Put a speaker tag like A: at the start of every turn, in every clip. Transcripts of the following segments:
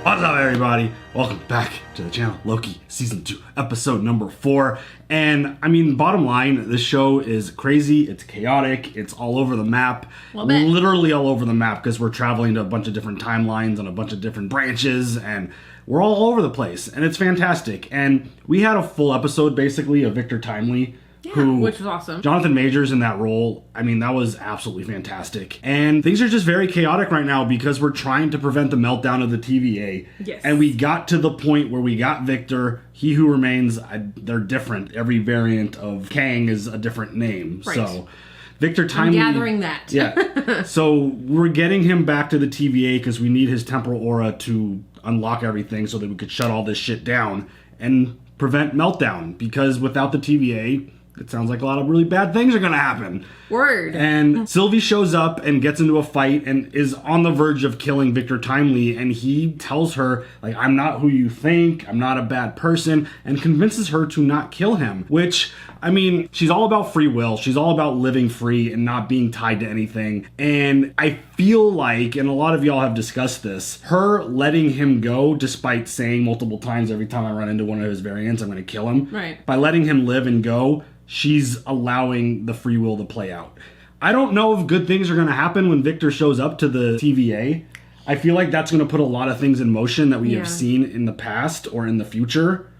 A: What's up, everybody? Welcome back to the channel, Loki Season 2, Episode number 4. And, I mean, bottom line, this show is crazy, it's chaotic, it's all over the map. Literally all over the map, because we're traveling to a bunch of different timelines and a bunch of different branches, and we're all over the place, and it's fantastic. And we had a full episode, basically, of Victor Timely,
B: which was awesome.
A: Jonathan Majors in that role, I mean, that was absolutely fantastic. And things are just very chaotic right now because we're trying to prevent the meltdown of the TVA.
B: Yes.
A: And we got to the point where we got Victor, He Who Remains, they're different. Every variant of Kang is a different name.
B: Right.
A: So Victor Timely...
B: I'm gathering that.
A: Yeah. So we're getting him back to the TVA because we need his temporal aura to unlock everything so that we could shut all this shit down and prevent meltdown. Because without the TVA... it sounds like a lot of really bad things are going to happen.
B: Word.
A: And Sylvie shows up and gets into a fight and is on the verge of killing Victor Timely. And he tells her, like, I'm not who you think. I'm not a bad person. And convinces her to not kill him. Which, I mean, she's all about free will. She's all about living free and not being tied to anything. And I feel like, and a lot of y'all have discussed this, her letting him go, despite saying multiple times every time I run into one of his variants, I'm going to kill him.
B: Right.
A: By letting him live and go, she's allowing the free will to play out. I don't know if good things are going to happen when Victor shows up to the TVA. I feel like that's going to put a lot of things in motion that we have seen in the past or in the future.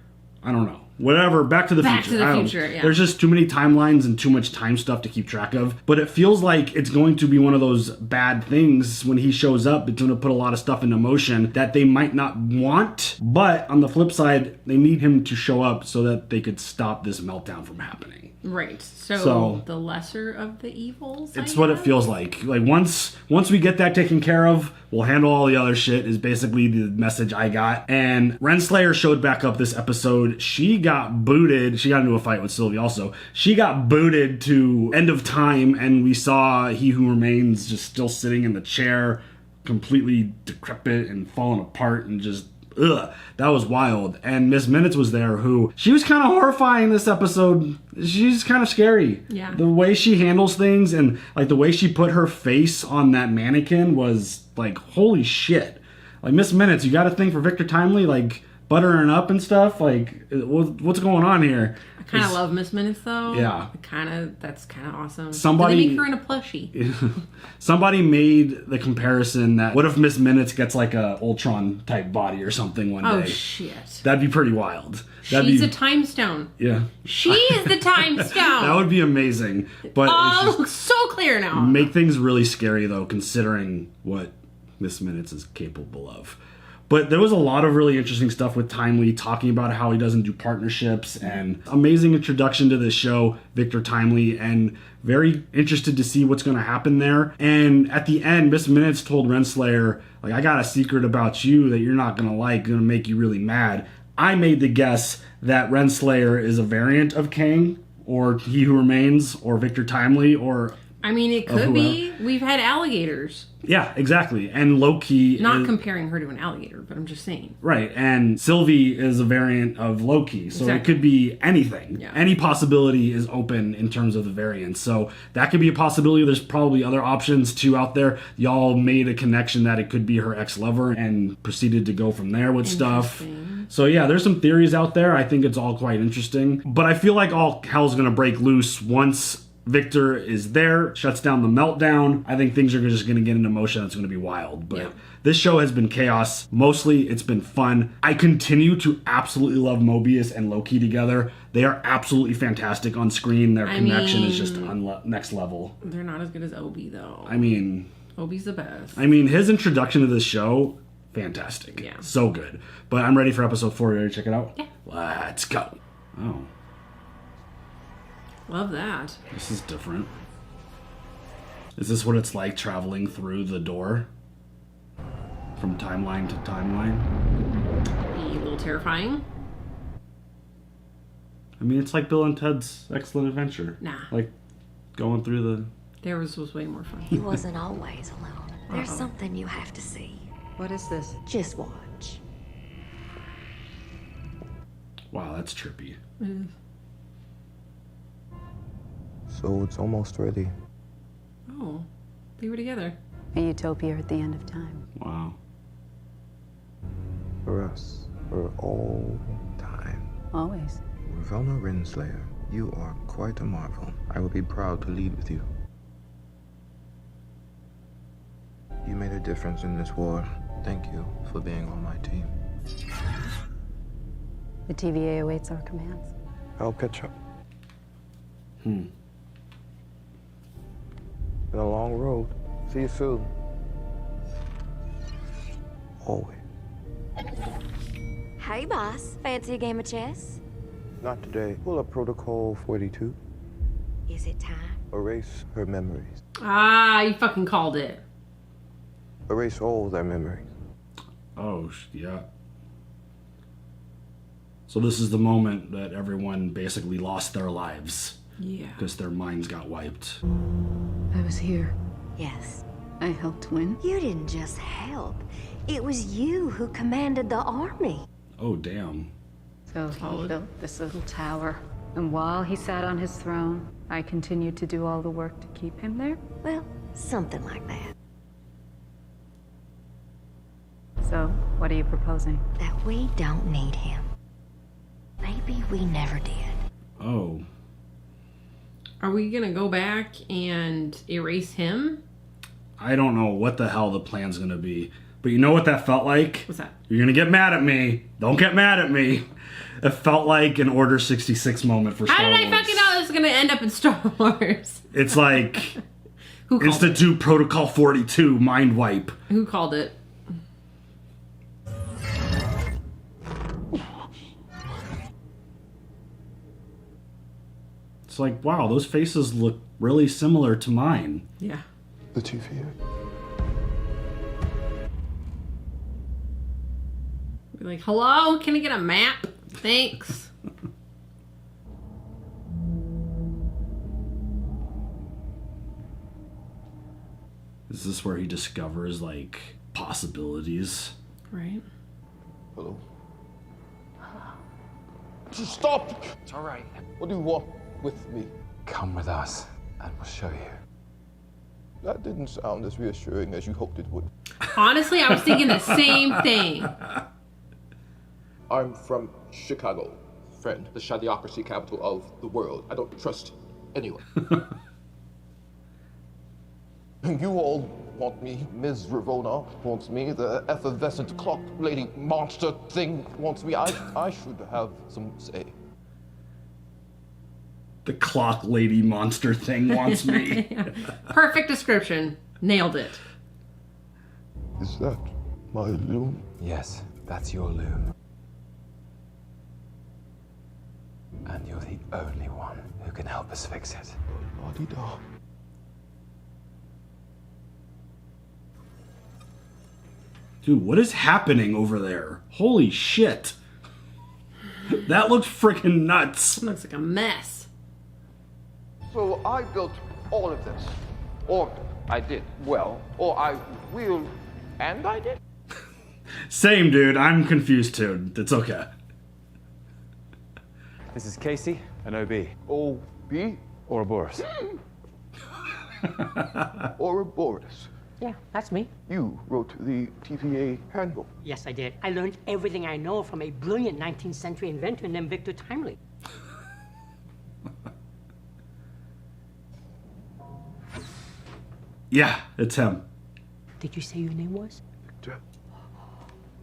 A: I don't know. Whatever, back to the future.
B: Back to the future, yeah.
A: There's just too many timelines and too much time stuff to keep track of. But it feels like it's going to be one of those bad things when he shows up. It's going to put a lot of stuff into motion that they might not want. But on the flip side, they need him to show up so that they could stop this meltdown from happening.
B: Right. So the lesser of the evils,
A: it's what it feels like. Like once we get that taken care of, we'll handle all the other shit is basically the message I got. And Renslayer showed back up this episode. She got booted. She got into a fight with Sylvie also. She got booted to End of Time, and we saw He Who Remains just still sitting in the chair, completely decrepit and falling apart and just... ugh, that was wild. And Miss Minutes was there, who she was kind of horrifying this episode. She's kind of scary.
B: Yeah. The
A: way she handles things and like the way she put her face on that mannequin was like, holy shit. Like, Miss Minutes, you got a thing for Victor Timely, like buttering up and stuff. Like, what's going on here?
B: I kind of love Miss Minutes though.
A: Yeah.
B: That's kind of awesome.
A: Somebody...
B: did they make her in a plushie?
A: Somebody made the comparison that what if Miss Minutes gets like a Ultron type body or something one day?
B: Oh shit.
A: That'd be pretty wild.
B: She's a time stone.
A: Yeah.
B: She is the time stone.
A: That would be amazing. But
B: it looks so clear now.
A: Make things really scary though, considering what Miss Minutes is capable of. But there was a lot of really interesting stuff with Timely, talking about how he doesn't do partnerships, and amazing introduction to this show, Victor Timely, and very interested to see what's going to happen there. And at the end, Miss Minutes told Renslayer, like, I got a secret about you that you're not going to like, going to make you really mad. I made the guess that Renslayer is a variant of Kang, or He Who Remains, or Victor Timely, or...
B: I mean, it could be. We've had alligators.
A: Yeah, exactly. And Loki...
B: not comparing her to an alligator, but I'm just saying.
A: Right. And Sylvie is a variant of Loki. So It could be anything.
B: Yeah.
A: Any possibility is open in terms of the variants. So that could be a possibility. There's probably other options too out there. Y'all made a connection that it could be her ex-lover and proceeded to go from there with stuff. So yeah, there's some theories out there. I think it's all quite interesting. But I feel like all hell's going to break loose once Victor is there, shuts down the meltdown. I think things are just going to get into motion. It's going to be wild. But This show has been chaos. Mostly, it's been fun. I continue to absolutely love Mobius and Loki together. They are absolutely fantastic on screen. Their connection is just on next level.
B: They're not as good as Obi, though.
A: I mean...
B: Obi's the best.
A: I mean, his introduction to this show, fantastic.
B: Yeah.
A: So good. But I'm ready for episode 4. You ready to check it out?
B: Yeah.
A: Let's go. Oh.
B: Love that.
A: This is different. Is this what it's like traveling through the door? From timeline to timeline?
B: Be a little terrifying.
A: I mean, it's like Bill and Ted's Excellent Adventure.
B: Nah.
A: Like, going through the...
B: Theirs was way more fun.
C: He wasn't always alone. There's something you have to see.
D: What is this?
C: Just watch.
A: Wow, that's trippy.
E: So it's almost ready.
B: Oh, they were together.
D: A utopia at the end of time.
A: Wow.
E: For us, for all time.
D: Always.
E: Ravelna Renslayer, you are quite a marvel. I will be proud to lead with you. You made a difference in this war. Thank you for being on my team.
D: The TVA awaits our commands.
E: I'll catch up. Been a long road. See you soon. Always.
C: Hey, boss. Fancy a game of chess?
E: Not today. Pull up Protocol 42.
C: Is it time?
E: Erase her memories.
B: Ah, you fucking called it.
E: Erase all their memories.
A: Oh, yeah. So this is the moment that everyone basically lost their lives.
B: Yeah.
A: Because their minds got wiped.
D: I was here.
C: Yes.
D: I helped win.
C: You didn't just help. It was you who commanded the army.
A: Oh, damn.
D: So he built this little tower. And while he sat on his throne, I continued to do all the work to keep him there.
C: Well, something like that.
D: So, what are you proposing?
C: That we don't need him. Maybe we never did.
A: Oh.
B: Are we gonna go back and erase him?
A: I don't know what the hell the plan's gonna be. But you know what that felt like?
B: What's that?
A: You're gonna get mad at me. Don't get mad at me. It felt like an Order 66 moment for Star
B: How
A: Wars.
B: did I fucking know this was gonna end up in Star Wars?
A: It's like
B: Who called it?
A: Institute Protocol 42 mind wipe.
B: Who called it?
A: It's like, wow, those faces look really similar to mine.
B: Yeah.
E: The TVA.
B: Be like, hello? Can I get a map? Thanks.
A: Is this where he discovers, like, possibilities?
B: Right.
F: Hello? Stop!
G: It's all right.
F: What do you want with me?
G: Come with us, and we'll show you.
F: That didn't sound as reassuring as you hoped it would.
B: Honestly, I was thinking the same thing.
F: I'm from Chicago, friend, the shadoocracy capital of the world. I don't trust anyone. You all want me. Ms. Ravona wants me. The effervescent clock lady monster thing wants me. I should have some say.
A: The clock lady monster thing wants me.
B: Perfect description. Nailed it.
F: Is that my loom?
G: Yes, that's your loom. And you're the only one who can help us fix it.
F: La-di-da.
A: Dude, what is happening over there? Holy shit. That looks freaking nuts.
B: Looks like a mess.
F: So I built all of this. Or I did. Well, or I will, and I did.
A: Same, dude. I'm confused too. It's okay.
H: This is Casey, an OB.
F: O.B.
H: Ouroboros.
F: Ouroboros.
I: Yeah, that's me.
F: You wrote the TVA handbook.
I: Yes, I did. I learned everything I know from a brilliant 19th century inventor named Victor Timely.
A: Yeah, it's him.
I: Did you say your name was?
F: Victor.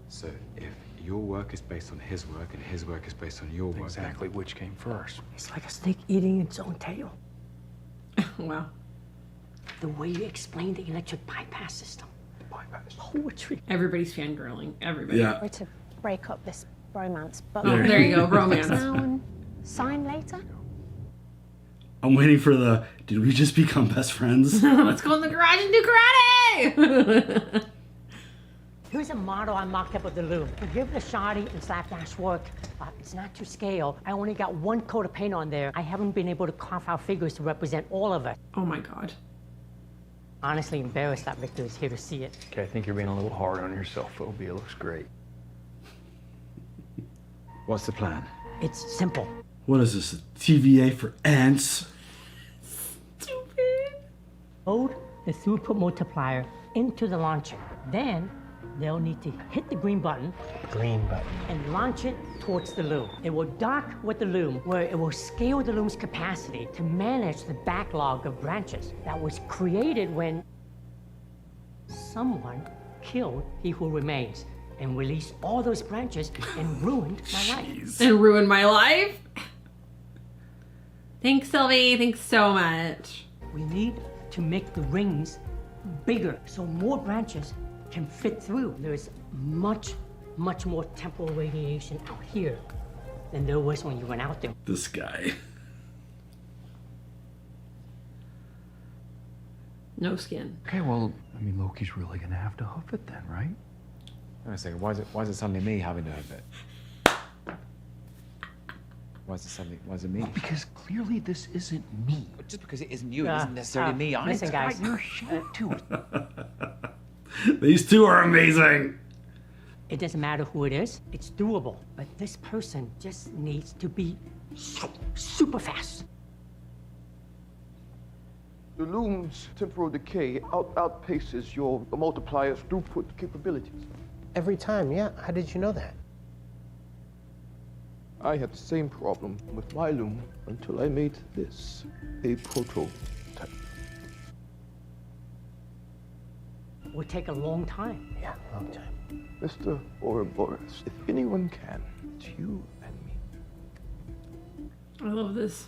G: So if your work is based on his work and his work is based on your work,
H: Exactly which came first.
I: It's like a snake eating its own tail.
B: Wow.
I: The way you explained the electric bypass system.
F: Bypass.
I: Poetry.
B: Everybody's fangirling. Everybody.
A: Yeah.
J: Or to break up this romance. But
B: Oh, there you go. Romance.
J: sign later?
A: I'm waiting for the, did we just become best friends?
B: Let's go in the garage and do karate!
I: Here's a model I mocked up of the loom. To give it a shoddy and slapdash work, it's not to scale. I only got one coat of paint on there. I haven't been able to carve out figures to represent all of it.
B: Oh my god.
I: Honestly embarrassed that Victor is here to see it.
H: Okay, I think you're being a little hard on yourself, Phoebe. It looks great. What's the plan?
I: It's simple.
A: What is this, a TVA for ants?
B: Stupid.
I: Load the throughput multiplier into the launcher. Then they'll need to hit the green button.
K: Green button.
I: And launch it towards the loom. It will dock with the loom, where it will scale the loom's capacity to manage the backlog of branches that was created when someone killed He Who Remains and released all those branches and ruined my life.
B: And ruined my life? Thanks, Sylvie. Thanks so much.
I: We need to make the rings bigger so more branches can fit through. There's much more temporal radiation out here than there was when you went out there.
A: This guy.
B: No skin.
H: Okay, well, I mean, Loki's really gonna have to hoof it then, right?
G: Wait a second, why is it suddenly me having to have it? Why is it me?
H: Because clearly this isn't me.
G: But just because it isn't you, it isn't necessarily me. I'm
I: listen, guys.
H: You're shaped to it.
A: These two are amazing.
I: It doesn't matter who it is, it's doable. But this person just needs to be super fast.
F: The loom's temporal decay outpaces your multiplier's throughput capabilities.
K: Every time, yeah. How did you know that?
F: I had the same problem with my loom until I made this a prototype.
I: It would take a long time.
K: Yeah, long time.
F: Mr. Ouroboros, if anyone can, it's you and me.
B: I love this.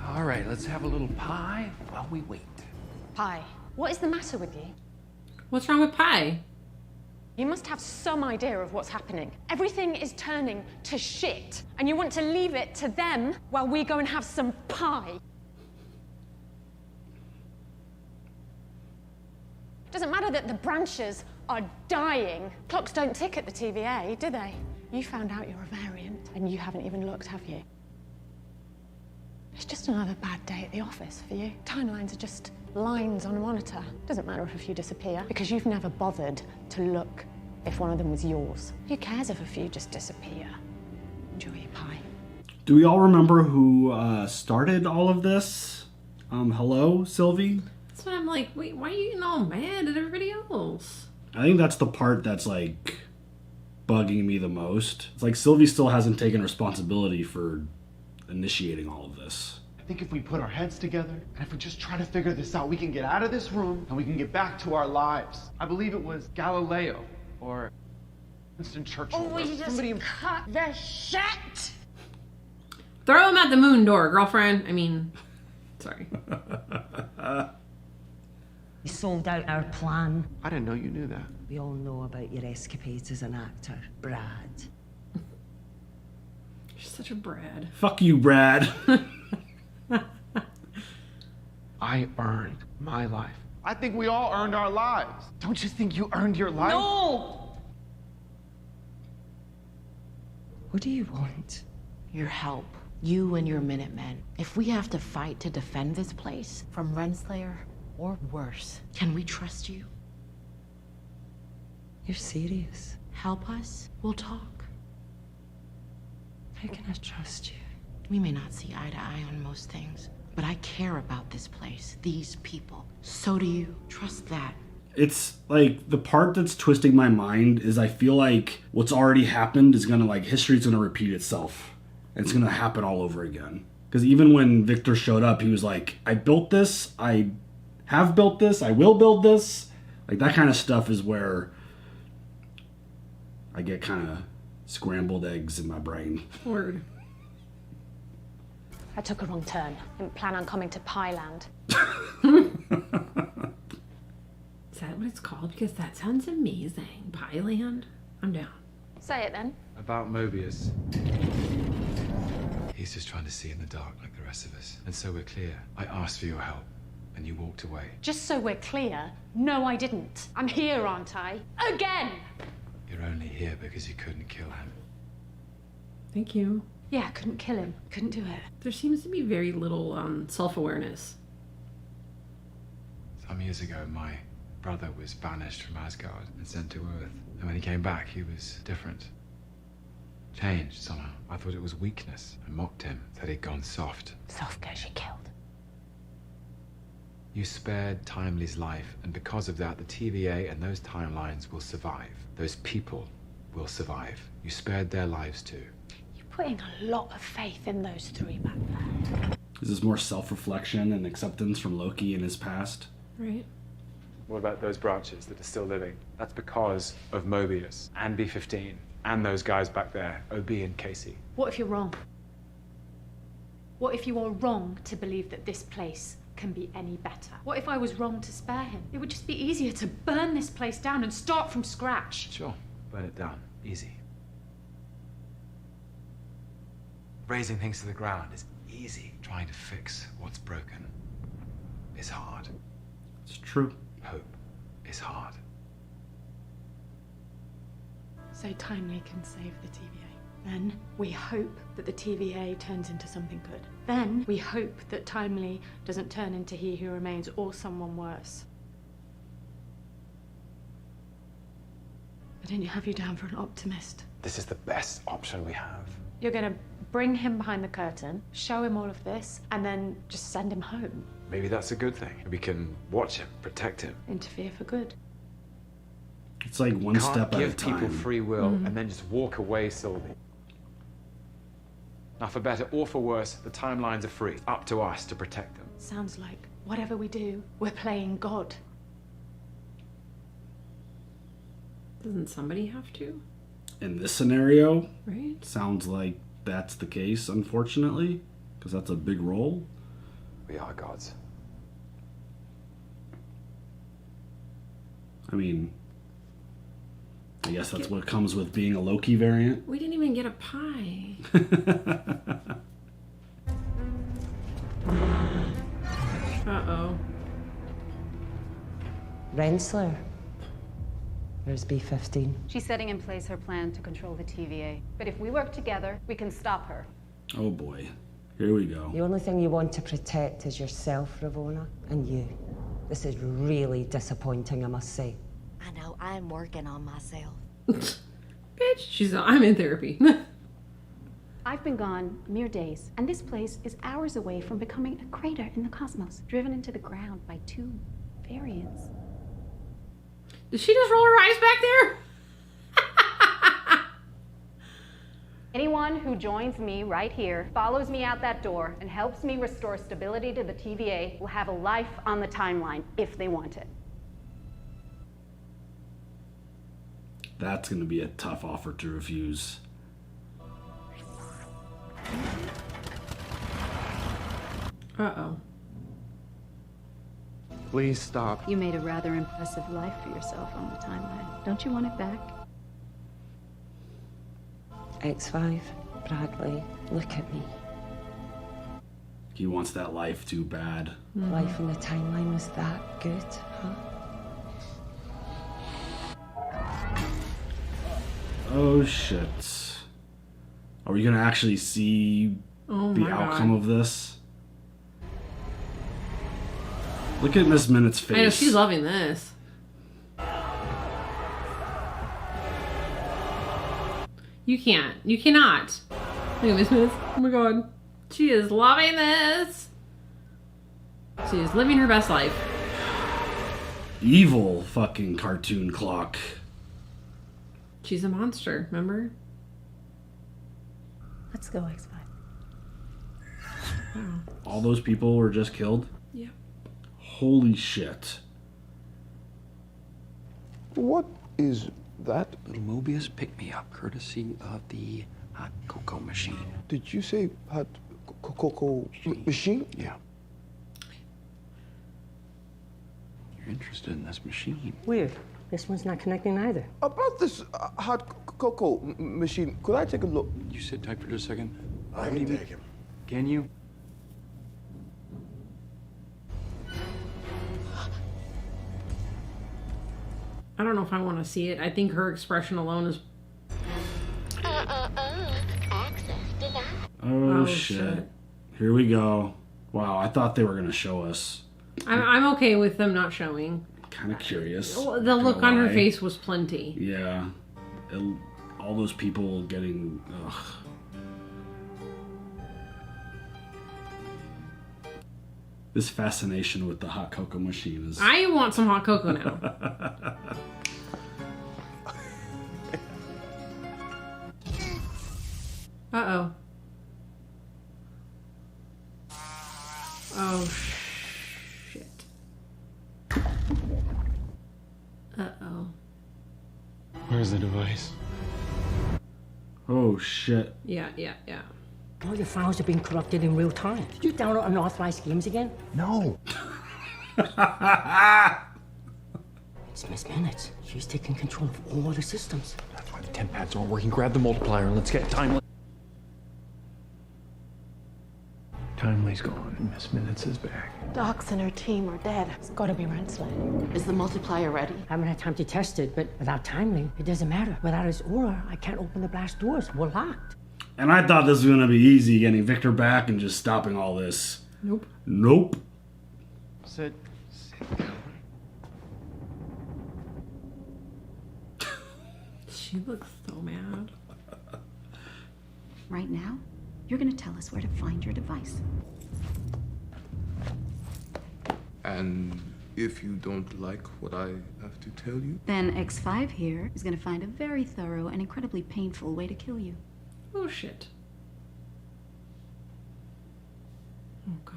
H: All right, let's have a little pie while we wait.
J: Pie, what is the matter with you?
B: What's wrong with pie?
J: You must have some idea of what's happening. Everything is turning to shit, and you want to leave it to them while we go and have some pie. Doesn't matter that the branches are dying. Clocks don't tick at the TVA, do they? You found out you're a variant, and you haven't even looked, have you? It's just another bad day at the office for you. Timelines are just lines on a monitor. Doesn't matter if a few disappear, because you've never bothered to look if one of them was yours. Who cares if a few just disappear? Enjoy your pie.
A: Do we all remember who started all of this? Hello, Sylvie?
B: That's what I'm like, wait, why are you getting all mad at everybody else?
A: I think that's the part that's like bugging me the most. It's like Sylvie still hasn't taken responsibility for initiating all of this.
L: I think if we put our heads together, and if we just try to figure this out, we can get out of this room and we can get back to our lives. I believe it was Galileo or Winston Churchill.
J: Oh,
L: or
J: you just
L: somebody.
J: cut the shit!
B: Throw him out the moon door, girlfriend. I mean, sorry.
M: You sold out our plan.
L: I didn't know you knew that.
M: We all know about your escapades as an actor, Brad.
B: You're such a Brad.
A: Fuck you, Brad.
L: I earned my life. I think we all earned our lives. Don't you think you earned your life?
J: No!
N: What do you want? Your help. You and your Minutemen. If we have to fight to defend this place from Renslayer or worse, can we trust you?
M: You're serious?
N: Help us, we'll talk.
M: How can I trust you?
N: We may not see eye to eye on most things, but I care about this place, these people. So do you. Trust that.
A: It's like the part that's twisting my mind is I feel like what's already happened is gonna like history's gonna repeat itself. And it's gonna happen all over again. Because even when Victor showed up, he was like, I built this, I have built this, I will build this. Like that kind of stuff is where I get kind of scrambled eggs in my brain.
B: Word.
J: I took a wrong turn. Didn't plan on coming to Pie Land.
B: Is that what it's called? Because that sounds amazing. Pie Land? I'm down.
J: Say it then.
G: About Mobius. He's just trying to see in the dark like the rest of us. And so we're clear. I asked for your help, and you walked away.
J: Just so we're clear, no, I didn't. I'm here, aren't I? Again!
G: You're only here because you couldn't kill him.
B: Thank you.
J: Yeah, I couldn't kill him. Couldn't do it.
B: There seems to be very little self-awareness.
G: Some years ago, my brother was banished from Asgard and sent to Earth. And when he came back, he was different. Changed somehow. I thought it was weakness. I mocked him, said he'd gone soft.
J: Soft girl she killed.
G: You spared Timely's life, and because of that, the TVA and those timelines will survive. Those people will survive. You spared their lives too.
J: You're putting a lot of faith in those three back there.
A: Is this more self-reflection and acceptance from Loki in his past?
B: Right.
G: What about those branches that are still living? That's because of Mobius and B-15 and those guys back there, OB and Casey.
J: What if you're wrong? What if you are wrong to believe that this place can be any better? What if I was wrong to spare him? It would just be easier to burn this place down and start from scratch.
G: Sure, burn it down, easy. Raising things to the ground is easy. Trying to fix what's broken is hard.
A: It's true.
G: Hope is hard.
J: So Timely can save the TVA. Then we hope that the TVA turns into something good. Then we hope that Timely doesn't turn into He Who Remains or someone worse. I didn't have you down for an optimist.
G: This is the best option we have.
J: You're gonna bring him behind the curtain, show him all of this, and then just send him home.
G: Maybe that's a good thing. We can watch him, protect him.
J: Interfere for good.
A: It's like one step at a
G: Give people
A: time.
G: free will and then just walk away, Sylvie. Now, for better or for worse, the timelines are free. It's up to us to protect them.
J: Sounds like whatever we do, we're playing God.
B: Doesn't somebody have to?
A: In this scenario,
B: Right.
A: sounds like that's the case, unfortunately, because that's a big role.
G: We are gods.
A: I mean, I guess that's what comes with being a Loki variant.
B: We didn't even get a pie. Uh-oh.
M: Renslayer. Where's B-15?
D: She's setting in place her plan to control the TVA. But if we work together, we can stop her.
A: Oh boy. Here we go.
M: The only thing you want to protect is yourself, Ravonna, and you. This is really disappointing, I must say.
C: I know, I'm working on myself.
B: Bitch, I'm in therapy.
D: I've been gone mere days, and this place is hours away from becoming a crater in the cosmos, driven into the ground by two variants.
B: Did she just roll her eyes back there?
D: Anyone who joins me right here, follows me out that door, and helps me restore stability to the TVA will have a life on the timeline, if they want it.
A: That's going to be a tough offer to refuse.
B: Uh-oh.
L: Please stop.
D: You made a rather impressive life for yourself on the timeline. Don't you want it back?
M: X5, Bradley, look at me.
A: He wants that life too bad.
M: Life in the timeline was that good, huh?
A: Oh shit. Are we gonna actually see the outcome of this? Look at Miss Minute's face.
B: I know, she's loving this. You can't. You cannot. Look at Miss Minutes. Oh my god. She is loving this. She is living her best life.
A: Evil fucking cartoon clock.
B: She's a monster, remember?
D: Let's go, X5.
B: Wow.
A: All those people were just killed?
B: Yep.
A: Holy shit.
F: What is that?
H: Little Mobius picked me up courtesy of the hot cocoa machine.
F: Did you say hot cocoa machine?
H: Yeah. You're interested in this machine.
I: Weird. This one's not connecting either.
F: About this hot cocoa machine, could I take a look?
H: You sit tight for just a second.
E: I can take him.
H: Can you?
B: I don't know if I want to see it. I think her expression alone is...
C: Access denied.
A: Oh, shit. Here we go. Wow, I thought they were gonna show us.
B: I'm okay with them not showing.
A: Kind of curious.
B: The look on her face was plenty.
A: Yeah. All those people getting... Ugh. This fascination with the hot cocoa machine is...
B: I want some hot cocoa now. Uh-oh. Oh, shit. Uh-oh.
G: Where's the device?
A: Oh, shit.
B: Yeah.
I: All your files are being corrupted in real time. Did you download unauthorized games again?
K: No.
I: It's Miss Minutes. She's taking control of all the systems.
H: That's why the temp pads aren't working. Grab the multiplier and let's get Timely.
G: Timely's gone. Miss Minutes is back.
N: Docs and her team are dead.
J: It's gotta be Renslayer.
N: Is the multiplier ready?
I: I haven't had time to test it, but without Timely, it doesn't matter. Without his aura, I can't open the blast doors. We're locked.
A: And I thought this was going to be easy, getting Victor back and just stopping all this. Nope.
L: Sit down.
B: She looks so mad.
O: Right now, you're gonna tell us where to find your device.
E: And if you don't like what I have to tell you,
O: Then X5 here is gonna find a very thorough and incredibly painful way to kill you.
B: Oh, shit. Oh, God.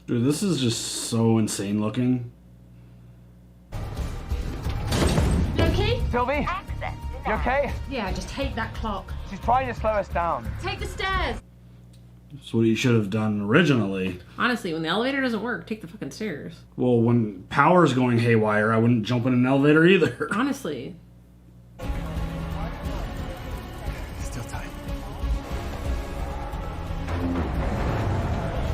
A: Dude, this is just so insane looking.
P: Loki?
Q: Sylvie? You okay?
P: Yeah, just take that clock.
Q: She's trying to slow us down.
P: Take the stairs.
A: That's what you should have done originally.
B: Honestly, when the elevator doesn't work, take the fucking stairs.
A: Well, when power's going haywire, I wouldn't jump in an elevator either.
B: Honestly.
H: Still tight.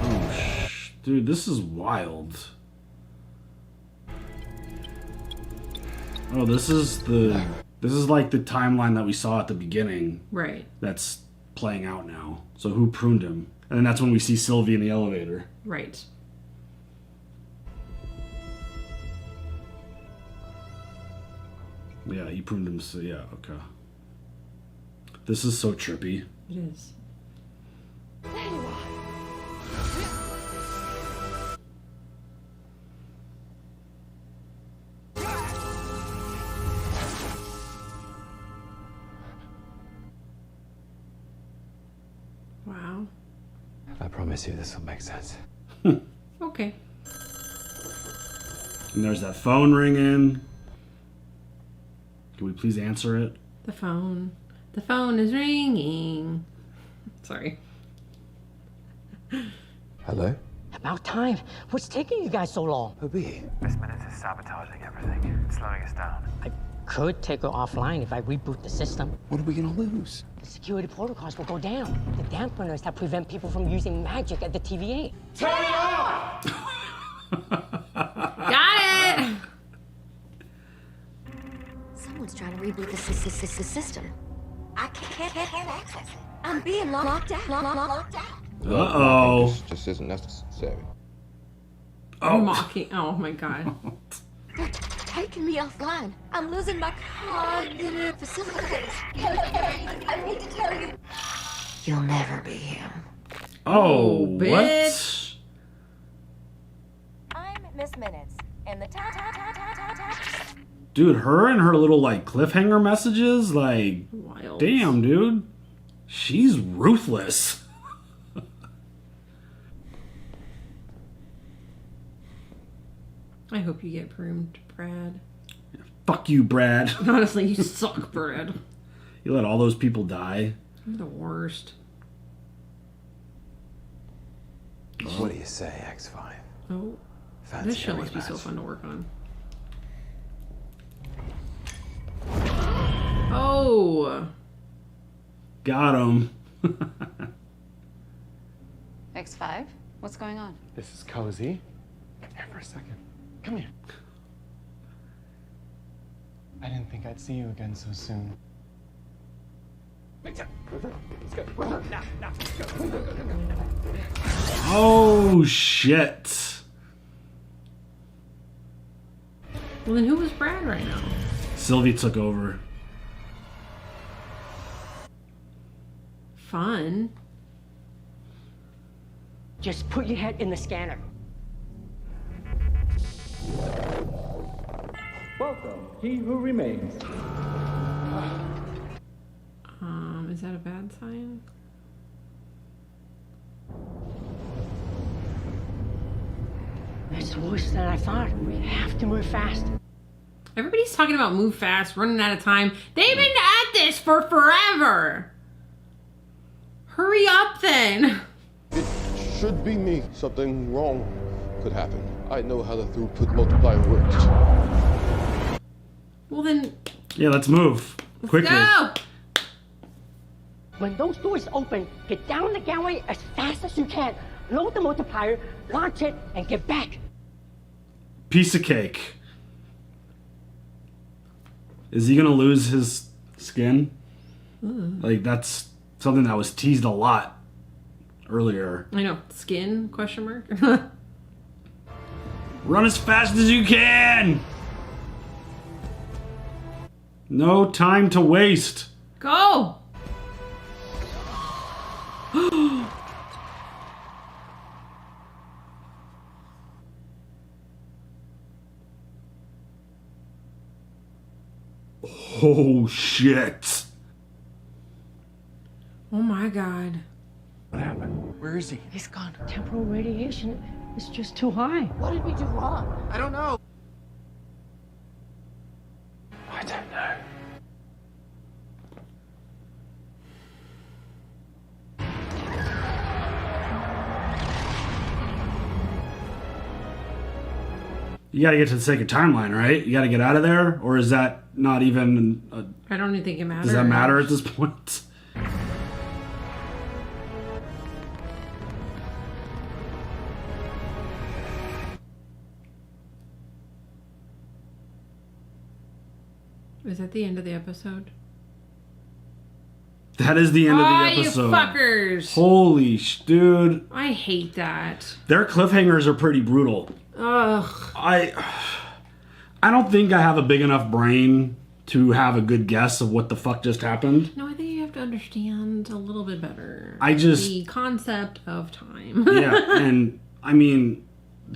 A: Oh, dude, this is wild. Oh, this is like the timeline that we saw at the beginning.
B: Right.
A: That's playing out now. So who pruned him? And then that's when we see Sylvie in the elevator.
B: Right.
A: Yeah, he pruned him. So yeah, okay. This is so trippy.
B: It is.
J: There you are.
B: Wow.
G: I promise you this will make sense.
B: Okay.
A: And there's that phone ringing. Can we please answer it?
B: The phone. The phone is ringing. Sorry.
H: Hello?
I: About time. What's taking you guys so long?
H: Who be?
Q: Miss Minutes is sabotaging everything. It's slowing us down.
I: I could take her offline if I reboot the system.
H: What are we gonna lose?
I: The security protocols will go down. The dampeners that prevent people from using magic at the TVA.
Q: Turn it off!
B: Got it!
C: Someone's trying to reboot the system. I can't access it. I'm being locked out.
A: Uh-oh.
F: This just isn't necessary.
A: Oh.
B: Mocking. Oh my god.
C: They're taking me offline. I'm losing my cognitive facilities. I need to tell you. You'll never be him.
A: Oh,
B: bitch.
R: I'm Miss Minutes, and the
A: Dude, her and her little, like, cliffhanger messages, like,
B: wild.
A: Damn, dude. She's ruthless.
B: I hope you get pruned, Brad.
A: Fuck you, Brad.
B: Honestly, you suck, Brad.
A: You let all those people die.
B: You're the worst.
G: What do you say, X5?
B: Oh.
G: Fancy
B: This show
G: a
B: must be so
G: rematch?
B: fun to work on. Oh.
A: Got him.
D: X5, what's going on?
L: This is cozy. Here for a second. Come here. I didn't think I'd see you again so soon. Let's go. Now.
A: Oh, shit.
B: Well, then who was Brad right now?
A: Sylvie took over.
B: Fun.
I: Just put your head in the scanner.
S: Welcome, he who remains.
B: Is that a bad sign?
I: It's worse than I thought. We have to move fast.
B: Everybody's talking about move fast, running out of time. They've been at this for forever. Hurry up then.
F: It should be me. Something wrong could happen. I know how the throughput multiplier works.
B: Well then,
A: Yeah, let's move. Quickly.
B: go.
I: When those doors open, get down the gangway as fast as you can. Load the multiplier, launch it, and get back.
A: Piece of cake. Is he gonna lose his skin? Like, that's something that was teased a lot earlier.
B: I know. Skin? Question mark.
A: Run as fast as you can! No time to waste.
B: Go.
A: Oh shit.
B: Oh my god.
H: What happened? Where is he?
I: He's gone. Temporal radiation is just too high.
N: What did we do wrong?
H: I don't know. I don't know.
A: You gotta get to the sacred timeline, right? You gotta get out of there? Or is that not even...
B: I don't even think it matters.
A: does that matter at this point?
B: Is that the end of the episode?
A: That is the end of the episode.
B: You fuckers!
A: Holy dude.
B: I hate that.
A: Their cliffhangers are pretty brutal.
B: Ugh.
A: I don't think I have a big enough brain to have a good guess of what the fuck just happened.
B: No, I think you have to understand a little bit better.
A: I just...
B: the concept of time.
A: Yeah, and I mean,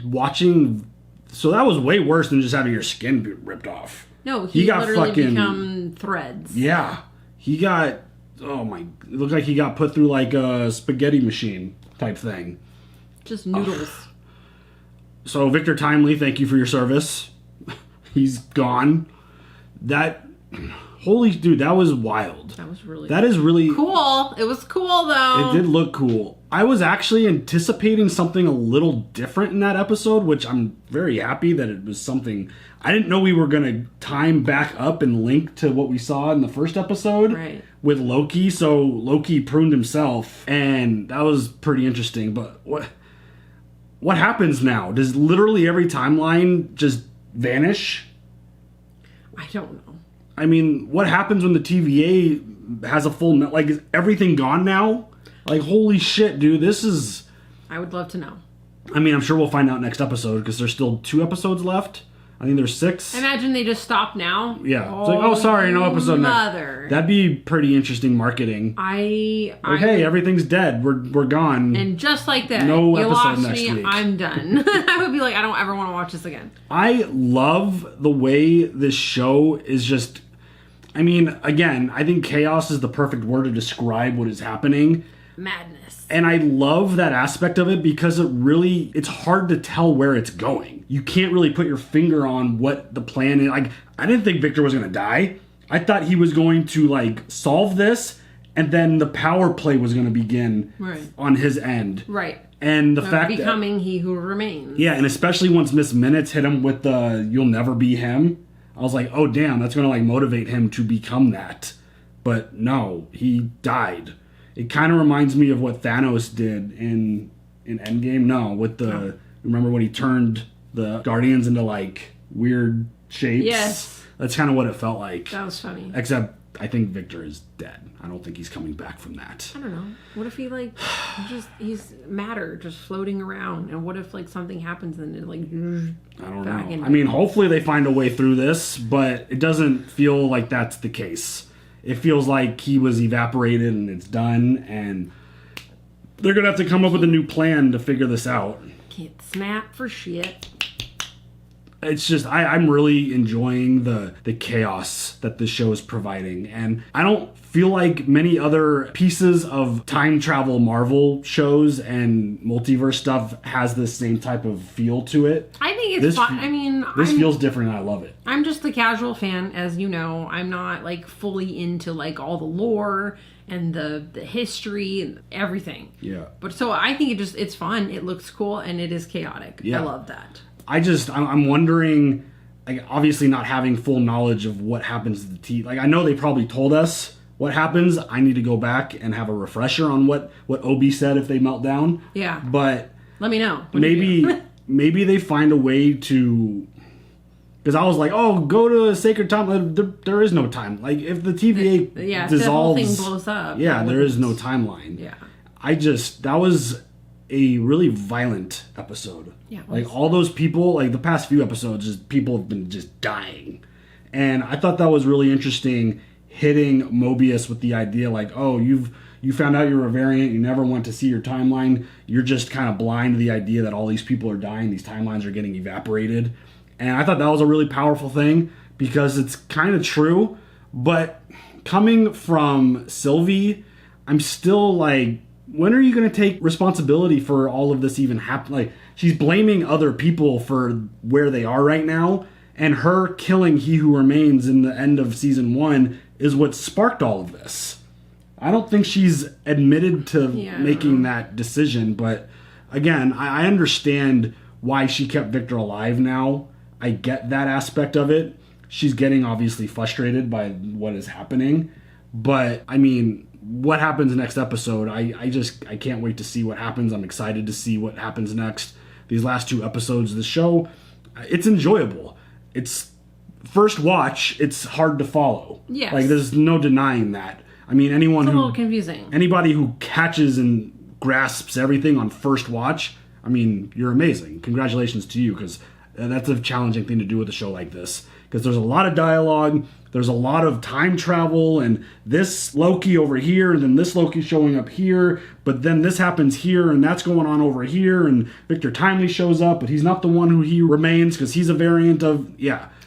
A: watching... So that was way worse than just having your skin be ripped off.
B: No, he
A: got
B: literally
A: fucking...
B: become threads.
A: Yeah. He got... Oh my... It looked like he got put through like a spaghetti machine type thing.
B: Just noodles.
A: So Victor Timely, thank you for your service. He's gone. That... Holy dude, that was wild.
B: That was really
A: That is really...
B: cool. It was cool though.
A: It did look cool. I was actually anticipating something a little different in that episode, which I'm very happy that it was something... I didn't know we were going to time back up and link to what we saw in the first episode with Loki. So Loki pruned himself, and that was pretty interesting. But what happens now? Does literally every timeline just vanish?
B: I don't know.
A: I mean, what happens when the TVA has a full... Like, is everything gone now? Like, holy shit, dude, this is...
B: I would love to know.
A: I mean, I'm sure we'll find out next episode, because there's still 2 episodes left. I think there's 6.
B: I imagine they just stop now.
A: Yeah. It's like, oh, sorry, no episode
B: mother.
A: next. That'd be pretty interesting marketing. Hey, everything's dead. We're gone.
B: And just like that,
A: no
B: you
A: episode
B: lost
A: next
B: me,
A: week.
B: I'm done. I would be like, I don't ever want to watch this again.
A: I love the way this show is just... I mean, again, I think chaos is the perfect word to describe what is happening.
B: Madness.
A: And I love that aspect of it because it's hard to tell where it's going. You can't really put your finger on what the plan is. Like, I didn't think Victor was going to die. I thought he was going to, like, solve this, and then the power play was going to begin on his end.
B: Right.
A: And the fact that...
B: Becoming he who remains.
A: Yeah, and especially once Miss Minutes hit him with the "you'll never be him," I was like, oh, damn, that's going to, like, motivate him to become that. But no, he died. It kind of reminds me of what Thanos did in Endgame. No, with the... Remember when he turned the Guardians into, like, weird shapes?
B: Yes.
A: That's kind of what it felt like.
B: That was funny.
A: Except, I think Victor is dead. I don't think he's coming back from that.
B: I don't know. What if he, like, he's matter just floating around? And what if, like, something happens and it, like...
A: I don't know. I mean, hopefully they find a way through this, but it doesn't feel like that's the case. It feels like he was evaporated and it's done, and They're gonna have to come up with a new plan to figure this out.
B: Can't snap for shit.
A: It's just I'm really enjoying the chaos that this show is providing, and I don't feel like many other pieces of time travel Marvel shows and multiverse stuff has the same type of feel to it.
B: I think it's fun. I mean,
A: this feels different and I love it.
B: I'm just the casual fan, as you know. I'm not like fully into like all the lore and the history and everything.
A: Yeah.
B: But so I think it's fun. It looks cool and it is chaotic.
A: Yeah.
B: I love that.
A: I'm wondering, like, obviously not having full knowledge of what happens to the T. Like, I know they probably told us what happens. I need to go back and have a refresher on what Obi said if they melt down.
B: Yeah.
A: But
B: let me know.
A: Maybe they find a way to. Because I was like, oh, go to a sacred time. There is no time. Like, if the TVA
B: if
A: dissolves,
B: the whole thing blows up.
A: Yeah, there is no timeline.
B: Yeah.
A: That was a really violent episode.
B: Yeah.
A: Like, all those people, like, the past few episodes, just people have been just dying. And I thought that was really interesting, hitting Mobius with the idea, like, oh, you found out you're a variant, you never went to see your timeline, you're just kind of blind to the idea that all these people are dying, these timelines are getting evaporated. And I thought that was a really powerful thing, because it's kind of true, but coming from Sylvie, I'm still like, when are you going to take responsibility for all of this even happen? Like, she's blaming other people for where they are right now, and her killing He Who Remains in the end of season 1 is what sparked all of this. I don't think she's admitted to making that decision, but again, I understand why she kept Victor alive now. I get that aspect of it. She's getting obviously frustrated by what is happening, but I mean, what happens next episode, I can't wait to see what happens. I'm excited to see what happens next. These last 2 episodes of the show, it's enjoyable. It's first watch, it's hard to follow.
B: Yes.
A: Like, there's no denying that. I mean,
B: It's a little confusing.
A: Anybody who catches and grasps everything on first watch, I mean, you're amazing. Congratulations to you, because that's a challenging thing to do with a show like this. Because there's a lot of dialogue, there's a lot of time travel, and this Loki over here, and then this Loki showing up here, but then this happens here, and that's going on over here, and Victor Timely shows up, but he's not the one who He Remains, because he's a variant of,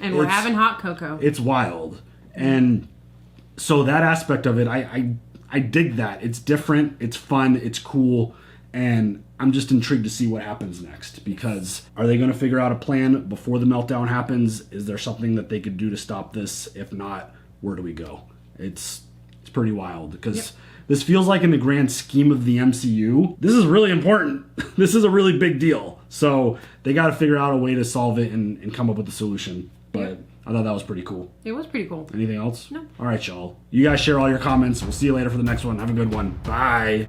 B: And we're having hot cocoa.
A: It's wild. And so that aspect of it, I dig that. It's different, it's fun, it's cool, and I'm just intrigued to see what happens next, because are they going to figure out a plan before the meltdown happens? Is there something that they could do to stop this? If not, where do we go? It's pretty wild, because this feels like, in the grand scheme of the MCU, this is really important. This is a really big deal. So they got to figure out a way to solve it and come up with a solution. But I thought that was pretty cool.
B: It was pretty cool.
A: Anything else?
B: No.
A: All right, y'all. You guys share all your comments. We'll see you later for the next one. Have a good one. Bye.